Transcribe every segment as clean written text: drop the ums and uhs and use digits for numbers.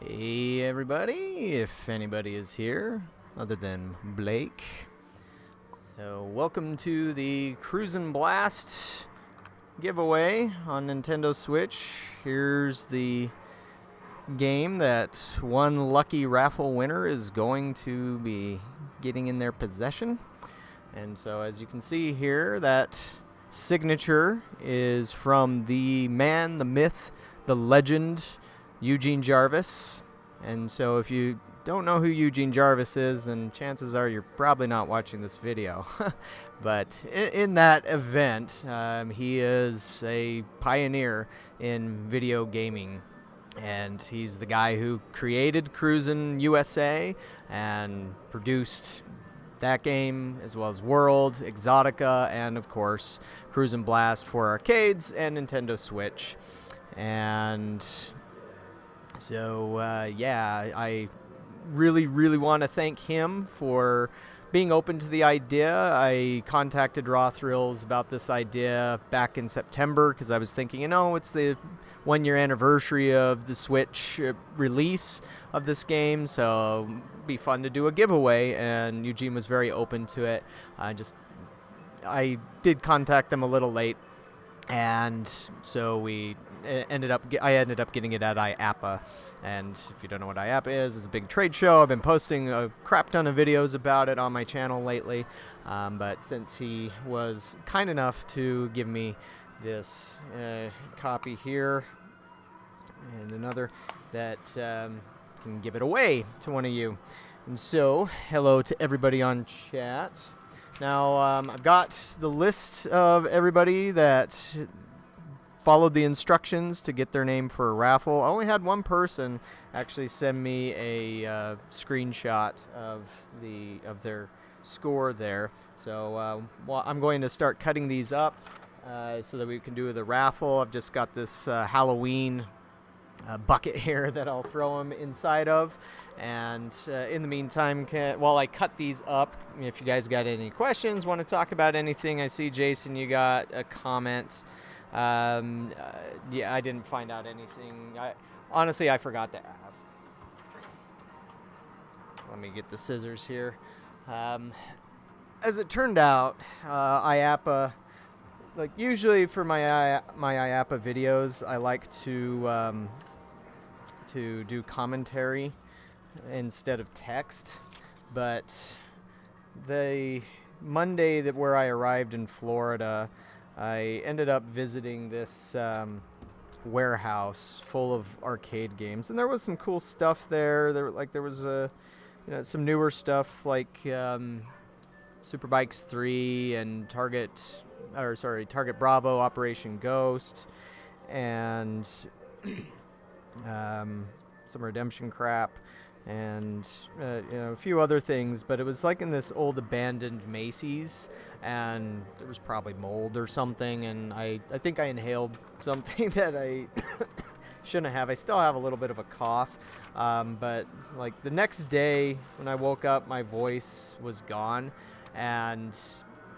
Hey everybody, if anybody is here other than Blake. So welcome to the Cruis'n Blast giveaway on Nintendo Switch. Here's the game that one lucky raffle winner is going to be getting in their possession. And so as you can see here, that signature is from the man, the myth, the legend, Eugene Jarvis. And so if you don't know who Eugene Jarvis is, then chances are you're probably not watching this video. But in that event, he is a pioneer in video gaming. And he's the guy who created Cruis'n USA and produced that game, as well as World, Exotica, and of course Cruis'n Blast for arcades and Nintendo Switch. And so yeah, I really want to thank him for being open to the idea. I contacted Raw Thrills about this idea back in September because I was thinking, it's the 1-year anniversary of the Switch release of this game, so it'd be fun to do a giveaway, and Eugene was very open to it. I did contact them a little late, and so I ended up getting it at IAAPA. And if you don't know what IAAPA is, it's a big trade show. I've been posting a crap ton of videos about it on my channel lately, but since he was kind enough to give me this copy here and another that can give it away to one of you. And so hello to everybody on chat. Now I've got the list of everybody that followed the instructions to get their name for a raffle. I only had one person actually send me a screenshot of their score there. So I'm going to start cutting these up so that we can do the raffle. I've just got this Halloween bucket here that I'll throw them inside of. And in the meantime, while I cut these up, if you guys got any questions, want to talk about anything, I see, Jason, you got a comment. Yeah, I didn't find out anything. Honestly, I forgot to ask. Let me get the scissors here. As it turned out, IAAPA, like usually for my IAAPA videos, I like to do commentary instead of text. But the Monday where I arrived in Florida, I ended up visiting this warehouse full of arcade games, and there was some cool stuff there. There was some newer stuff like Superbikes 3 and Target Bravo, Operation Ghost, and some Redemption crap, and a few other things. But it was like in this old abandoned Macy's, and there was probably mold or something, and I think I inhaled something that I shouldn't have. I still have a little bit of a cough, but like the next day when I woke up, my voice was gone, and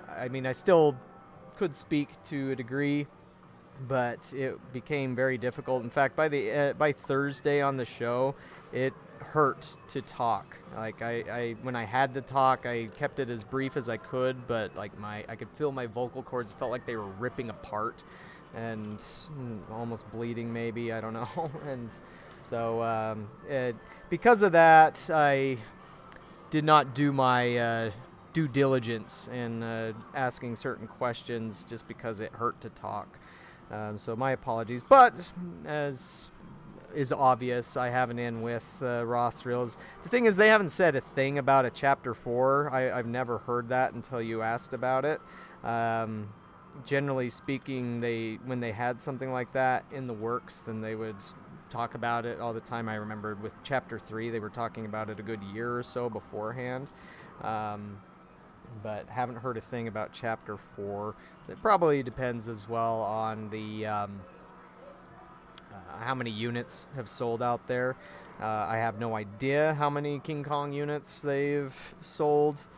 I mean, I still could speak to a degree, but it became very difficult. In fact, by Thursday on the show, it hurt to talk. Like when I had to talk, I kept it as brief as I could, but like I could feel my vocal cords. It felt like they were ripping apart and almost bleeding, maybe, I don't know. And so because of that, I did not do my due diligence in asking certain questions just because it hurt to talk. So my apologies. But as is obvious, I have an in with Raw Thrills. The thing is, they haven't said a thing about a Chapter 4. I've never heard that until you asked about it. Generally speaking, when they had something like that in the works, then they would talk about it all the time. I remembered with Chapter 3, they were talking about it a good year or so beforehand. But haven't heard a thing about Chapter 4. So it probably depends as well on the how many units have sold out there. I have no idea how many King Kong units they've sold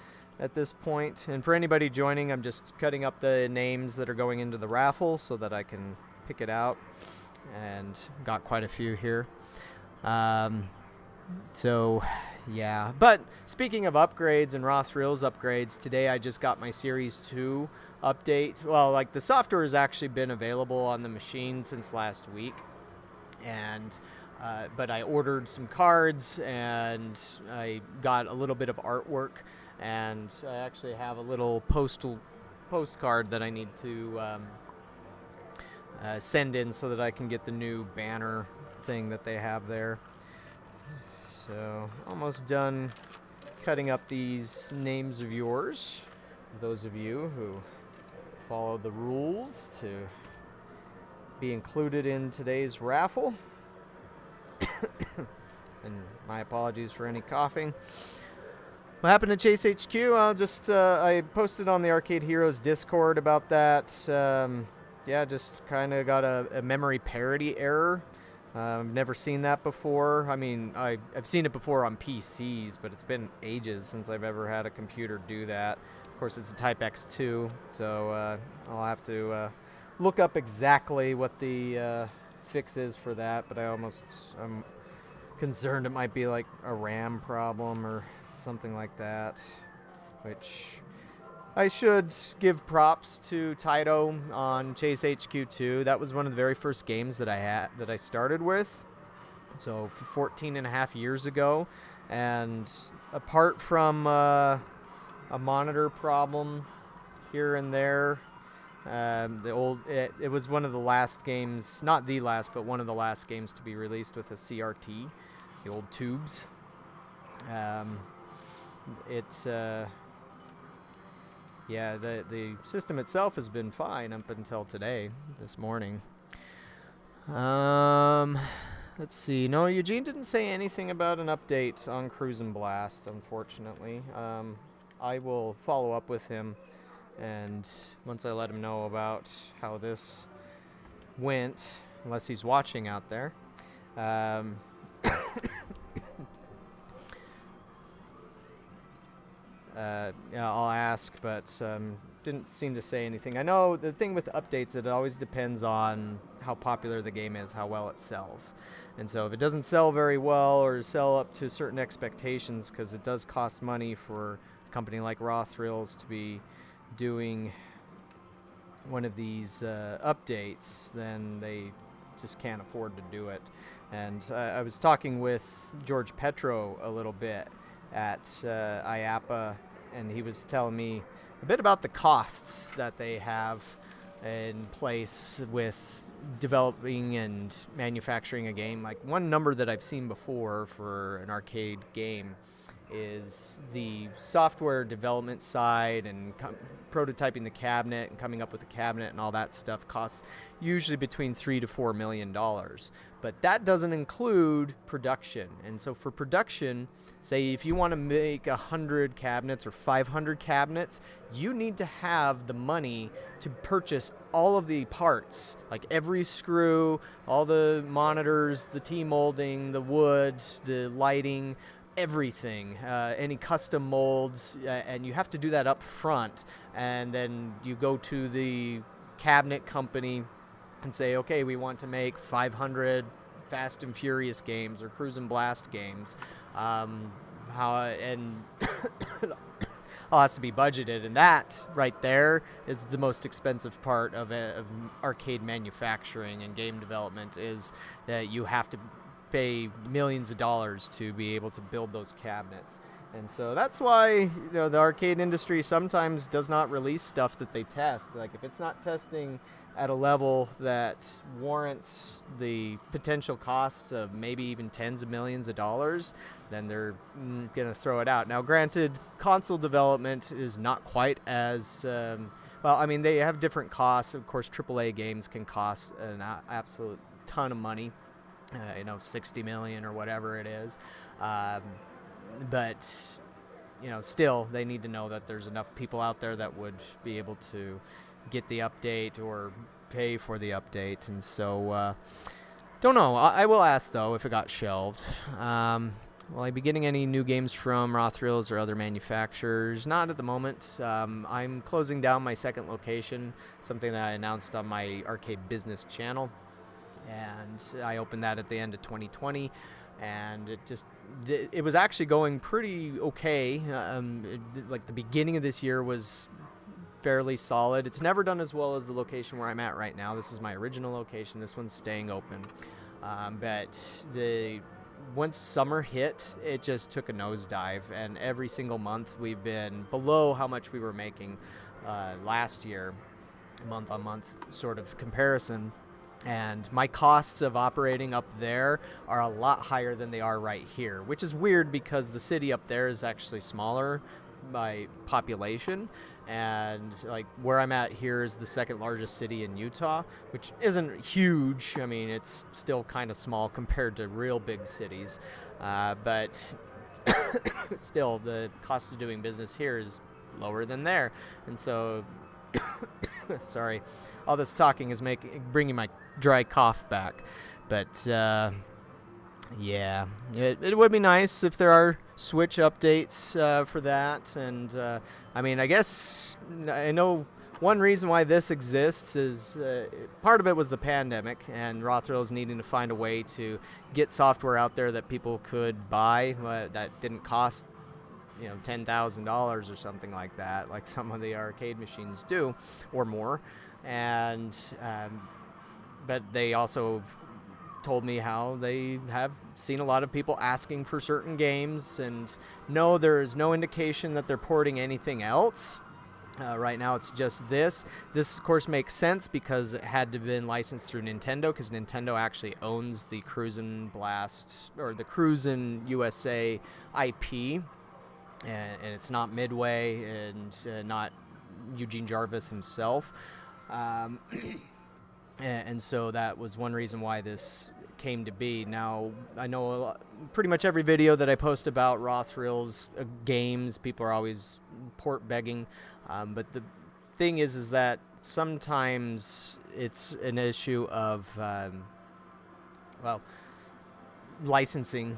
at this point. And for anybody joining, I'm just cutting up the names that are going into the raffle so that I can pick it out. And got quite a few here. So, yeah. But speaking of upgrades and Raw Thrills upgrades, today I just got my Series 2 update. Well, like the software has actually been available on the machine since last week. And but I ordered some cards, and I got a little bit of artwork, and I actually have a little postcard that I need to send in so that I can get the new banner thing that they have there. So almost done cutting up these names of yours, those of you who follow the rules to be included in today's raffle. And my apologies for any coughing. What happened to Chase HQ? I'll just I posted on the Arcade Heroes Discord about that. Yeah, just kind of got a memory parity error. I've never seen that before. I mean, I've seen it before on PCs, but it's been ages since I've ever had a computer do that. Of course, it's a Type X2, so I'll have to look up exactly what the fix is for that, but I'm concerned it might be like a RAM problem or something like that, which I should give props to Taito on Chase HQ2. That was one of the very first games that I started with, so 14 and a half years ago, and apart from a monitor problem here and there, it was one of the last games, not the last, but one of the last games to be released with a CRT, the old tubes. Yeah, the system itself has been fine up until today, this morning. Let's see. No, Eugene didn't say anything about an update on Cruis'n Blast, unfortunately. I will follow up with him And once I let him know about how this went, unless he's watching out there, yeah, I'll ask, but didn't seem to say anything. I know the thing with updates, it always depends on how popular the game is, how well it sells. And so if it doesn't sell very well or sell up to certain expectations, because it does cost money for a company like Raw Thrills to be doing one of these updates, then they just can't afford to do it. And I was talking with George Petro a little bit at IAAPA, and he was telling me a bit about the costs that they have in place with developing and manufacturing a game. Like, one number that I've seen before for an arcade game is the software development side and prototyping the cabinet and coming up with the cabinet and all that stuff costs usually between $3 to $4 million. But that doesn't include production. And so for production, say if you want to make 100 cabinets or 500 cabinets, you need to have the money to purchase all of the parts, like every screw, all the monitors, the T-molding, the wood, the lighting, everything, any custom molds, and you have to do that up front. And then you go to the cabinet company and say, okay, we want to make 500 Fast and Furious games or Cruis'n Blast games. All has to be budgeted, and that right there is the most expensive part of arcade manufacturing and game development, is that you have to pay millions of dollars to be able to build those cabinets. And so that's why, the arcade industry sometimes does not release stuff that they test. Like, if it's not testing at a level that warrants the potential costs of maybe even tens of millions of dollars, then they're going to throw it out. Now, granted, console development is not quite as well. I mean, they have different costs. Of course, AAA games can cost an absolute ton of money, $60 million or whatever it is. But still, they need to know that there's enough people out there that would be able to get the update or pay for the update. And so, don't know. I will ask, though, if it got shelved. Will I be getting any new games from Raw Thrills or other manufacturers? Not at the moment. I'm closing down my second location, something that I announced on my arcade business channel. And I opened that at the end of 2020. And it was actually going pretty okay. Like, the beginning of this year was fairly solid. It's never done as well as the location where I'm at right now. This is my original location. This one's staying open. But once summer hit, it just took a nosedive. And every single month we've been below how much we were making last year, month-on-month sort of comparison. And my costs of operating up there are a lot higher than they are right here, which is weird because the city up there is actually smaller by population. And like where I'm at here is the second largest city in Utah, which isn't huge. I mean, it's still kind of small compared to real big cities. But still, the cost of doing business here is lower than there. And so, sorry, all this talking is bringing my dry cough back. But yeah, it would be nice if there are Switch updates for that. And I mean, I guess I know one reason why this exists is part of it was the pandemic and Raw Thrills needing to find a way to get software out there that people could buy that didn't cost $10,000 or something like that, like some of the arcade machines do, or more. And but they also told me how they have seen a lot of people asking for certain games, and no, there is no indication that they're porting anything else. Right now it's just this. This, of course, makes sense because it had to have been licensed through Nintendo, because Nintendo actually owns the Cruis'n Blast, or the Cruis'n USA IP, and it's not Midway and not Eugene Jarvis himself. And so that was one reason why this came to be. Now, I know pretty much every video that I post about Raw Thrills games, people are always port begging. But thing is that sometimes it's an issue of, licensing.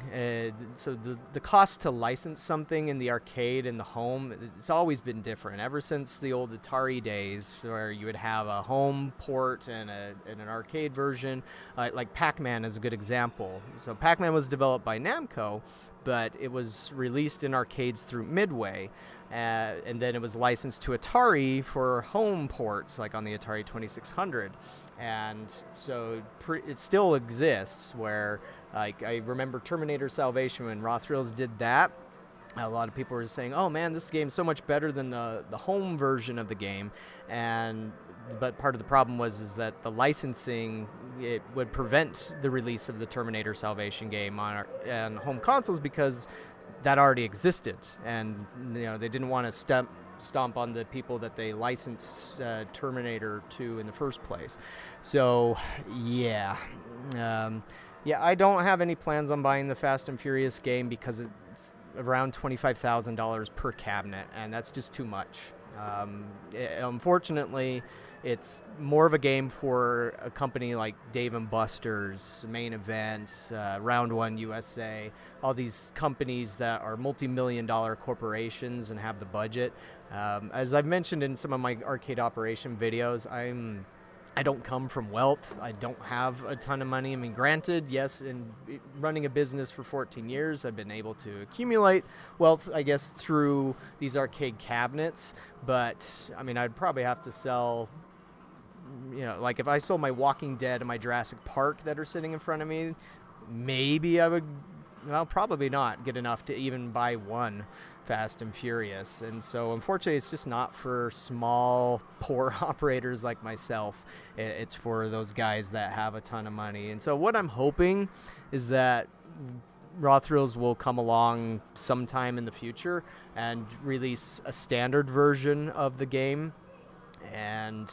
So the cost to license something in the arcade and the home, it's always been different ever since the old Atari days, where you would have a home port and an arcade version. Like Pac-Man is a good example. So Pac-Man was developed by Namco, but it was released in arcades through Midway. And then it was licensed to Atari for home ports, like on the Atari 2600. And so it still exists where, like, I remember Terminator Salvation when Raw Thrills did that. A lot of people were saying, oh man, this game's so much better than the home version of the game. But part of the problem was that the licensing, it would prevent the release of the Terminator Salvation game on home consoles because that already existed, and they didn't want to stomp on the people that they licensed Terminator to in the first place. So yeah, I don't have any plans on buying the Fast and Furious game because it's around $25,000 per cabinet, and that's just too much. Unfortunately, it's more of a game for a company like Dave & Buster's, Main Event, Round One USA, all these companies that are multi-million-dollar corporations and have the budget. As I've mentioned in some of my arcade operation videos, I don't come from wealth. I don't have a ton of money. I mean, granted, yes, in running a business for 14 years, I've been able to accumulate wealth, I guess, through these arcade cabinets. But, I mean, I'd probably have to sell, like if I sold my Walking Dead and my Jurassic Park that are sitting in front of me, maybe I would, probably not get enough to even buy one Fast and Furious. And so unfortunately it's just not for small, poor operators like myself. It's for those guys that have a ton of money. And so what I'm hoping is that Raw Thrills will come along sometime in the future and release a standard version of the game, and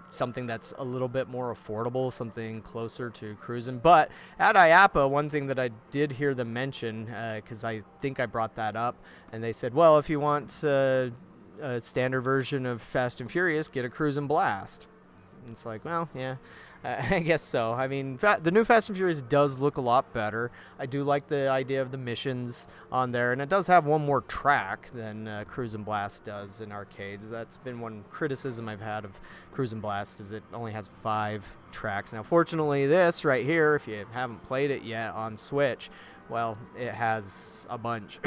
something that's a little bit more affordable, something closer to Cruis'n. But at IAAPA, one thing that I did hear them mention, because I think I brought that up, and they said, well, if you want a standard version of Fast and Furious, get a Cruis'n Blast. And it's like, well, yeah, I guess so. I mean, the new Fast and Furious does look a lot better. I do like the idea of the missions on there, and it does have one more track than Cruis'n Blast does in arcades. That's been one criticism I've had of Cruis'n Blast, is it only has 5 tracks. Now, fortunately, this right here, if you haven't played it yet on Switch, well, it has a bunch.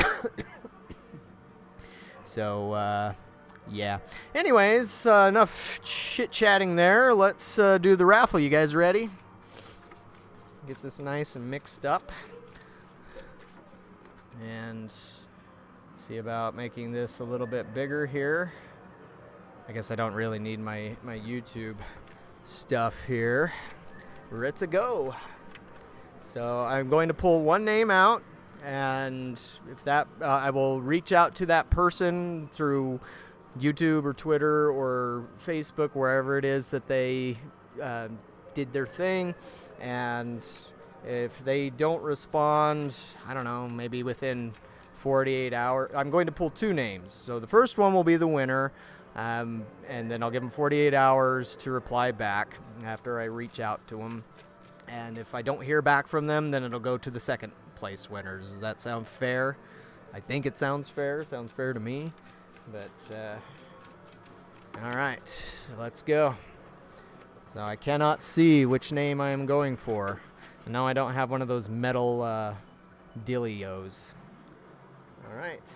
So, yeah. Anyways, enough chit-chatting there. Let's do the raffle. You guys ready? Get this nice and mixed up. And see about making this a little bit bigger here. I guess I don't really need my YouTube stuff here. We're ready to go. So I'm going to pull one name out, and if that, I will reach out to that person through YouTube or Twitter or Facebook, wherever it is that they did their thing. And if they don't respond, I don't know, maybe within 48 hours, I'm going to pull 2 names. So the first one will be the winner, and then I'll give them 48 hours to reply back after I reach out to them. And if I don't hear back from them, then it'll go to the second place winners. Does that sound fair? I think it sounds fair. It sounds fair to me. But, all right, let's go. So I cannot see which name I am going for. And now I don't have one of those metal dillios. All right.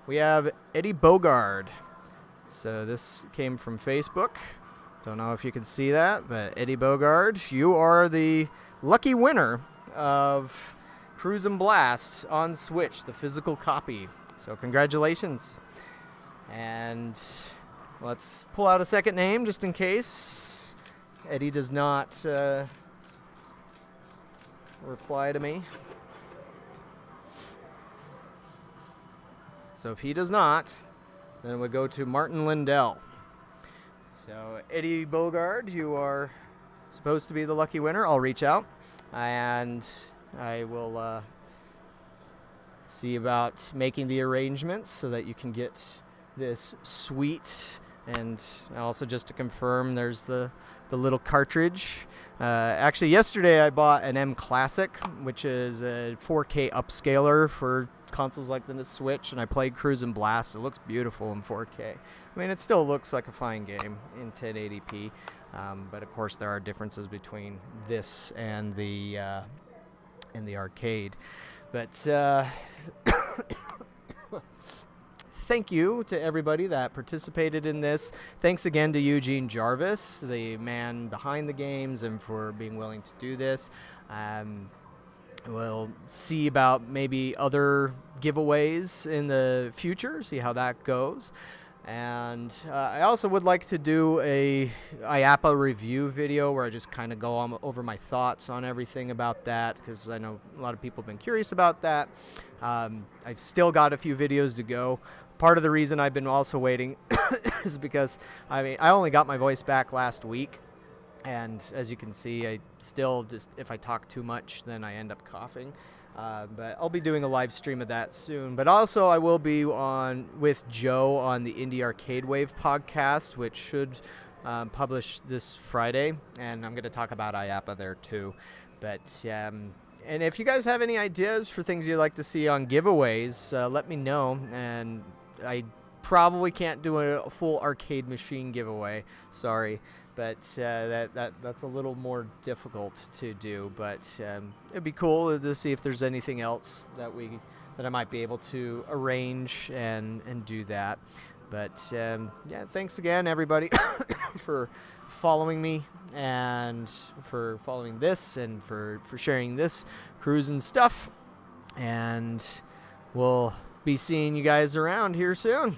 We have Eddie Bogard. So this came from Facebook. Don't know if you can see that, but Eddie Bogard, you are the lucky winner of Cruis'n Blast on Switch, the physical copy. So congratulations. And let's pull out a second name just in case Eddie does not reply to me. So if he does not, then we go to Martin Lindell. So Eddie Bogard, you are supposed to be the lucky winner. I'll reach out and I will see about making the arrangements so that you can get this sweet. And also, just to confirm, there's the little cartridge. Actually, yesterday I bought an M Classic, which is a 4K upscaler for consoles like the Switch, and I played Cruis'n Blast. It looks beautiful in 4K. I mean, it still looks like a fine game in 1080p, but of course there are differences between this and the arcade. But thank you to everybody that participated in this. Thanks again to Eugene Jarvis, the man behind the games, and for being willing to do this. We'll see about maybe other giveaways in the future, see how that goes. And I also would like to do a IAAPA review video where I just kind of go over my thoughts on everything about that, because I know a lot of people have been curious about that. I've still got a few videos to go. Part of the reason I've been also waiting is because, I only got my voice back last week. And as you can see, I still just, if I talk too much, then I end up coughing. But I'll be doing a live stream of that soon. But also I will be on with Joe on the Indie Arcade Wave podcast, which should publish this Friday. And I'm going to talk about IAAPA there too. But and if you guys have any ideas for things you'd like to see on giveaways, let me know. And I probably can't do a full arcade machine giveaway, sorry, but that's a little more difficult to do. But it'd be cool to see if there's anything else that I might be able to arrange and do that. But yeah, thanks again, everybody, for following me and for following this and for sharing this Cruis'n stuff. And we'll be seeing you guys around here soon.